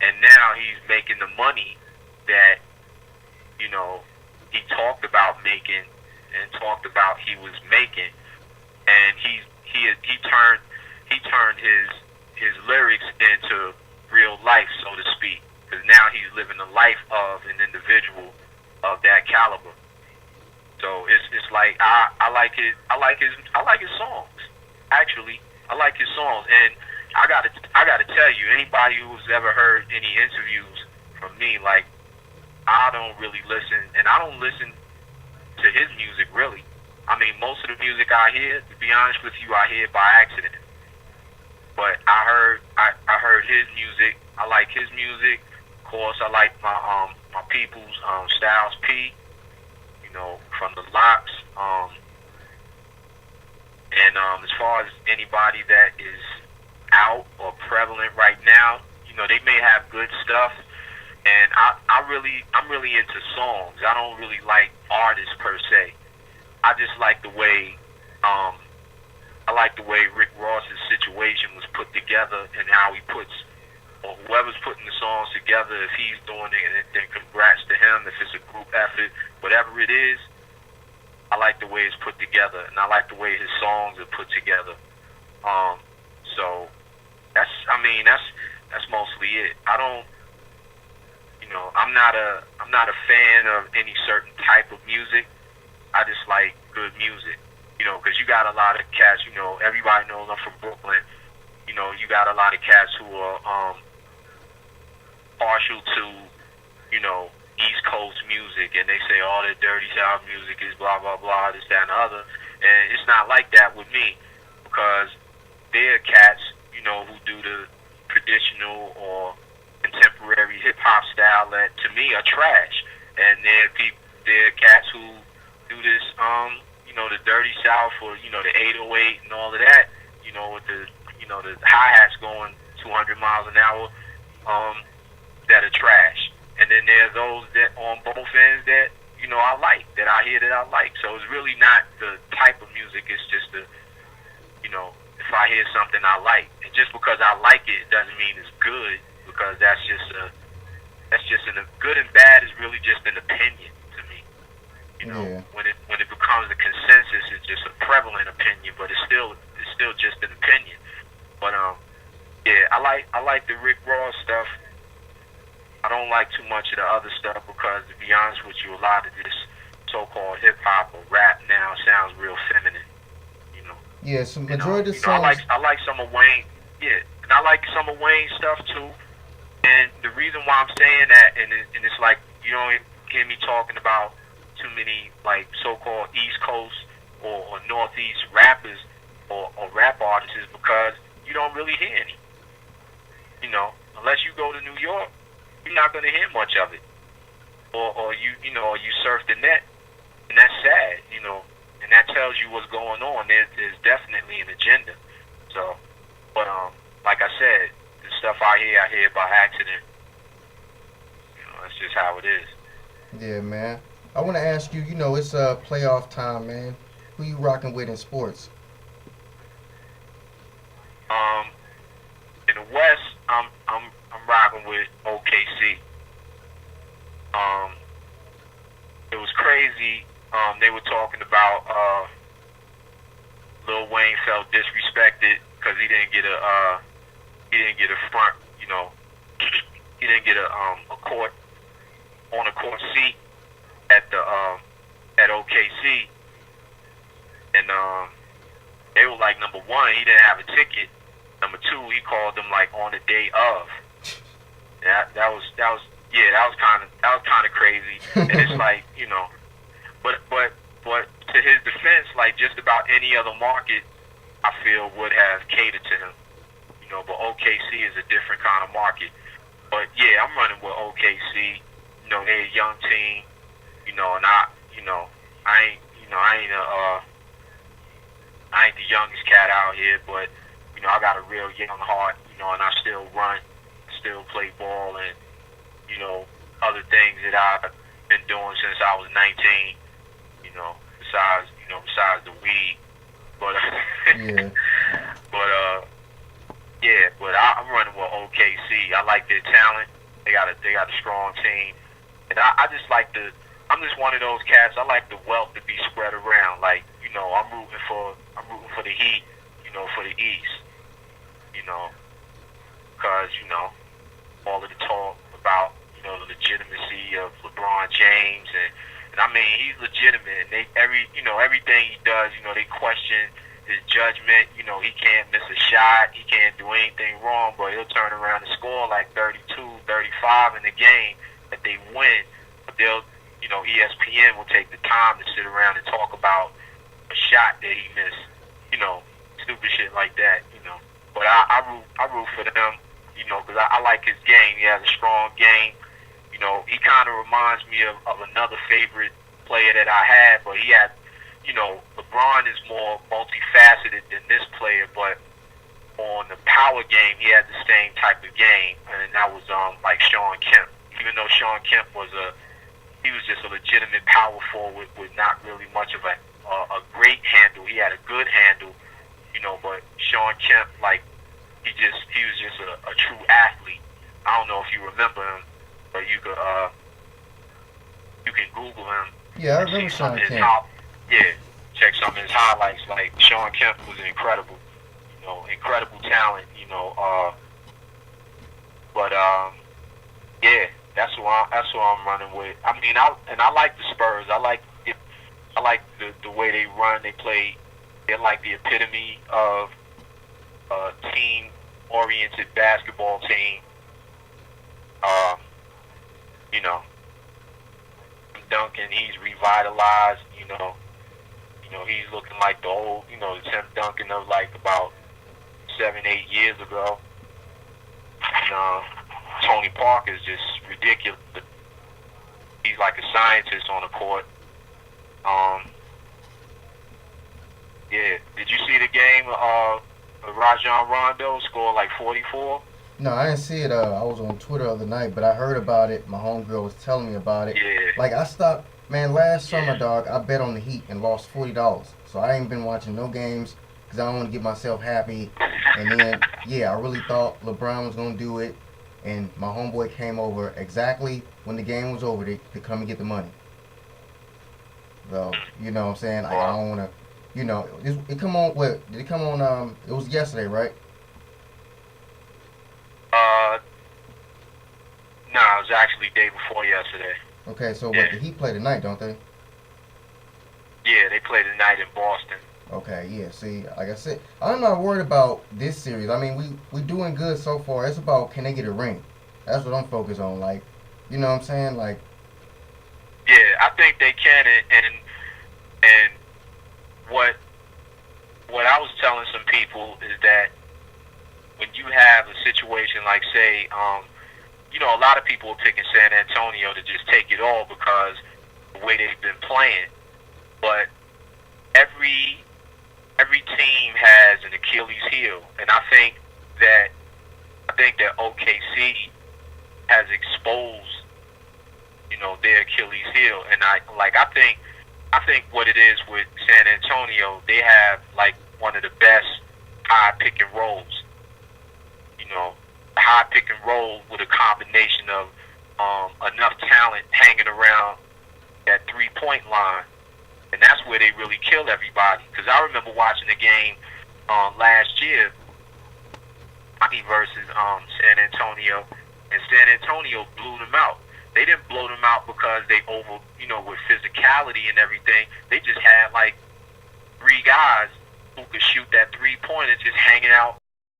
and now he's making the money that, you know, he talked about making and talked about he was making, and he turned his lyrics into real life, so to speak, because now he's living the life of an individual of that caliber. So it's like I like his songs. Actually, I like his songs, and I gotta tell you, anybody who's ever heard any interviews from me, like, I don't really listen, and I don't listen to his music really. I mean, most of the music I hear, to be honest with you, I hear it by accident. But I heard his music. I like his music. Of course, I like my people's Styles P. You know, from the Locks. And as far as anybody that is out or prevalent right now, you know, they may have good stuff. And I'm really into songs. I don't really like artists per se. I just like the way um, I like the way Rick Ross's situation was put together and how he puts, or whoever's putting the songs together, if he's doing it, then congrats to him. If it's a group effort, whatever it is, I like the way it's put together, and I like the way his songs are put together. Um, so that's mostly it. I don't, I'm not a fan of any certain type of music. I just like good music, because you got a lot of cats. Everybody knows I'm from Brooklyn. You got a lot of cats who are partial to, East Coast music, and they say all the dirty South music is blah blah blah, this that and the other, and it's not like that with me, because there are cats, who do the traditional or contemporary hip hop style that to me are trash, and there are cats who do this, the dirty South, or the 808 and all of that, with the hi hats going 200 miles an hour, that are trash. And then there are those that on both ends that I like, that I hear that I like. So it's really not the type of music. It's just if I hear something I like, and just because I like it, it doesn't mean it's good, because that's just an good and bad is really just an opinion to me. Yeah. When it becomes a consensus, it's just a prevalent opinion, but it's still just an opinion. But yeah, I like the Rick Ross stuff. I don't like too much of the other stuff, because to be honest with you, a lot of this so-called hip hop or rap now sounds real feminine. You know, Yeah, so majority of the I like songs. I like some of Wayne, yeah, and I like some of Wayne's stuff too. And the reason why I'm saying that, and it's like you don't hear me talking about too many like so-called East Coast or Northeast rappers or rap artists, is because you don't really hear any. Unless you go to New York, you're not going to hear much of it. Or you surf the net, and that's sad, and that tells you what's going on. There's definitely an agenda. So, but like I said, the stuff I hear by accident. That's just how it is. Yeah, man. I want to ask you. It's playoff time, man. Who you rocking with in sports? Um, in the West, I'm rocking with OKC. Um, it was crazy. They were talking about Lil Wayne felt disrespected because he didn't get a front, he didn't get a court on a court seat at the at OKC, and they were like, number one, he didn't have a ticket. Number two, he called them like on the day of. That was yeah, that was kind of crazy. And it's like, but to his defense, like just about any other market, I feel would have catered to him. But OKC is a different kind of market. But yeah, I'm running with OKC. They're a young team. And I ain't, I ain't the youngest cat out here, but I got a real young heart. And I still run, still play ball, and other things that I've been doing since I was 19. Besides the weed, but Yeah. but Yeah, but I'm running with OKC. I like their talent. They got a strong team, and I just like the. I'm just one of those cats. I like the wealth to be spread around. Like I'm rooting for the Heat. For the East. You know, because all of the talk about the legitimacy of LeBron James and I mean he's legitimate. And everything he does. They question his judgment. He can't miss a shot. He can't do anything wrong, but he'll turn around and score like 32, 35 in the game that they win. But ESPN will take the time to sit around and talk about a shot that he missed. Stupid shit like that. But I root for them. Because I like his game. He has a strong game. He kind of reminds me of another favorite player that I had, but he had. LeBron is more multifaceted than this player, but on the power game, he had the same type of game, and that was like Sean Kemp. Even though Sean Kemp was just a legitimate power forward with not really much of a great handle. He had a good handle, but Sean Kemp, like he was just a true athlete. I don't know if you remember him, but you can Google him. Yeah, I remember Sean Kemp. Yeah, check some of his highlights. Like Sean Kemp was incredible, incredible talent. But yeah, that's who I'm running with. I mean, I like the Spurs. I like the way they run. They play. They're like the epitome of a team-oriented basketball team. Duncan, he's revitalized. He's looking like the old, the Tim Duncan of like about 7, 8 years ago. And Tony Parker is just ridiculous. He's like a scientist on the court. Yeah. Did you see the game? Rajon Rondo scored like 44. No, I didn't see it. I was on Twitter the other night, but I heard about it. My homegirl was telling me about it. Yeah. Like I stopped, man. Last summer, dog, I bet on the Heat and lost $40. So I ain't been watching no games because I don't want to get myself happy. And then, yeah, I really thought LeBron was gonna do it, and my homeboy came over exactly when the game was over to come and get the money. So you know what I'm saying? Like, I don't want to. It come on. What did it come on? It was yesterday, right? No, it was actually day before yesterday. Okay, so what, the Heat play tonight, don't they? Yeah, they play tonight in Boston. Okay, yeah. See, like I said, I'm not worried about this series. I mean, we doing good so far. It's about can they get a ring. That's what I'm focused on. Like, you know what I'm saying? Like, yeah, I think they can. And what I was telling some people is that when you have a situation like, say, a lot of people are picking San Antonio to just take it all because the way they've been playing. But every team has an Achilles heel, and I think that OKC has exposed, their Achilles heel, and I think what it is with San Antonio, they have like one of the best high pick and rolls. High pick and roll with a combination of enough talent hanging around that 3-point line, and that's where they really kill everybody. Because I remember watching the game last year, Miami versus San Antonio, and San Antonio blew them out. They didn't blow them out because they with physicality and everything. They just had like 3 guys who could shoot that 3-pointer just hanging out